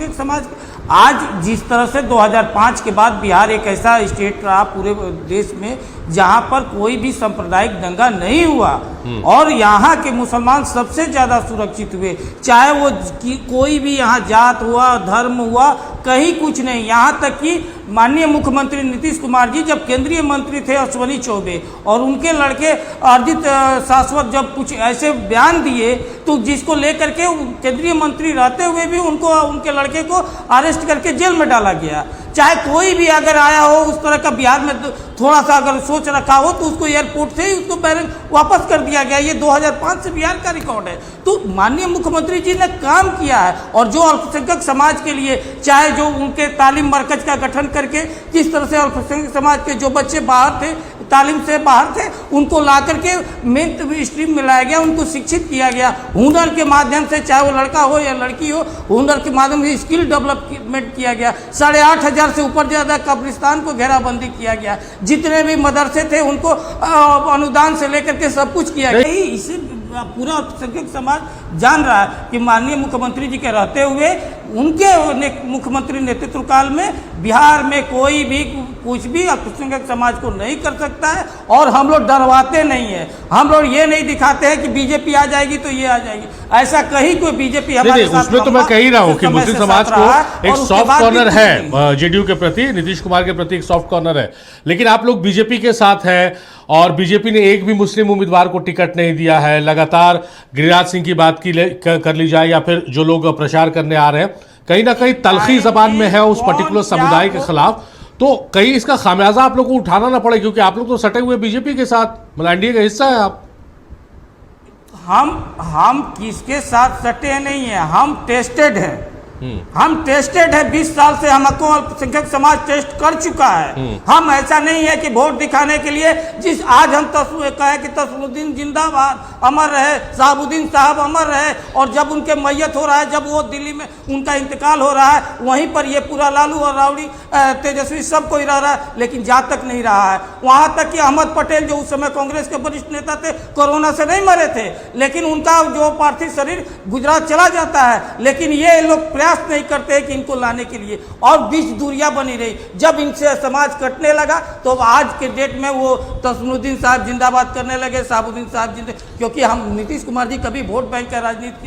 अल्पसंख्यक समाज आज जिस तरह से 2005 के बाद बिहार एक ऐसा स्टेट रहा पूरे देश में जहां पर कोई भी सांप्रदायिक दंगा नहीं हुआ और यहाँ के मुसलमान सबसे ज़्यादा सुरक्षित हुए, चाहे वो कोई भी यहाँ जात हुआ, धर्म हुआ, कहीं कुछ नहीं। यहाँ तक कि माननीय मुख्यमंत्री नीतीश कुमार जी जब केंद्रीय मंत्री थे अश्विनी चौबे और उनके लड़के अरिजीत शाश्वत जब कुछ ऐसे बयान दिए तो जिसको लेकर के केंद्रीय मंत्री रहते हुए भी उनको उनके लड़के को अरेस्ट करके जेल में डाला गया। चाहे कोई भी अगर आया हो उस तरह का बिहार में थोड़ा सा अगर सोच रखा हो तो उसको एयरपोर्ट से ही उसको वापस कर दिया गया। ये 2005 से बिहार का रिकॉर्ड है। तो माननीय मुख्यमंत्री जी ने काम किया है और जो अल्पसंख्यक समाज के लिए चाहे जो उनके तालीम मरकज का गठन करके जिस तरह से अल्पसंख्यक समाज के जो बच्चे बाहर थे, तालीम से बाहर थे, उनको ला करके मेन स्ट्रीम में लाया गया, उनको शिक्षित किया गया। हुनर के माध्यम से चाहे वो लड़का हो या लड़की हो, हुनर के माध्यम से स्किल डेवलपमेंट किया गया। 8,500 से ऊपर ज़्यादा कब्रिस्तान को घेराबंदी किया गया। जितने भी मदरसे थे उनको अनुदान से लेकर के सब कुछ किया गया। इसी पूरा अल्पसंख्यक समाज जान रहा है कि माननीय मुख्यमंत्री जी के रहते हुए उनके मुख्यमंत्री नेतृत्व काल में बिहार में कोई भी कुछ भी अल्पसंख्यक समाज को नहीं कर सकता है और हम लोग डरवाते नहीं है। हम लोग ये नहीं दिखाते हैं कि बीजेपी आ जाएगी तो ये आ जाएगी, ऐसा कहीं कोई बीजेपी हमारे साथ। उसमें तो मैं कह ही रहा हूँ कि मुस्लिम समाज को एक सॉफ्ट कॉर्नर है, जेडीयू के प्रति, नीतीश कुमार के प्रति एक सॉफ्ट कॉर्नर है, लेकिन आप लोग बीजेपी के साथ हैं और बीजेपी ने एक भी मुस्लिम उम्मीदवार को टिकट नहीं दिया है। लगातार गिरिराज सिंह की बात कर ली जाए या फिर जो लोग प्रचार करने आ रहे हैं, कहीं ना कहीं तलखी जबान में है उस पर्टिकुलर समुदाय के खिलाफ, तो कहीं इसका खामियाजा आप लोग को उठाना ना पड़े, क्योंकि आप लोग तो सटे हुए बीजेपी के साथ, मतलब एनडीए का हिस्सा है आप। हम किसके साथ सटे नहीं है, हम टेस्टेड हैं। हम टेस्टेड है, 20 साल से हमको अल्पसंख्यक समाज टेस्ट कर चुका है। हम ऐसा नहीं है कि वोट दिखाने के लिए जिस आज हम कहे कि तस्मुद्दीन जिंदाबाद, अमर रहे, साहबुद्दीन साहब अमर रहे, और जब उनके मैयत हो रहा है, जब वो दिल्ली में उनका इंतकाल हो रहा है, वहीं पर ये पूरा लालू और रावड़ी तेजस्वी सब कोई रह रहा है, लेकिन जा तक नहीं रहा है। वहाँ तक कि अहमद पटेल जो उस समय कांग्रेस के वरिष्ठ नेता थे, कोरोना से नहीं मरे थे, लेकिन उनका जो पार्थिव शरीर गुजरात चला जाता है, लेकिन ये लोग प्रयास नहीं करते कि इनको लाने के लिए, और बीच दूरियां बनी रही। जब इनसे समाज कटने लगा तो आज के डेट में वो तस्मुद्दीन साहब जिंदाबाद करने लगे, साहबुद्दीन साहब जिंदाबाद, क्योंकि हम नीतीश कुमार जी कभी वोट बैंक का राजनीति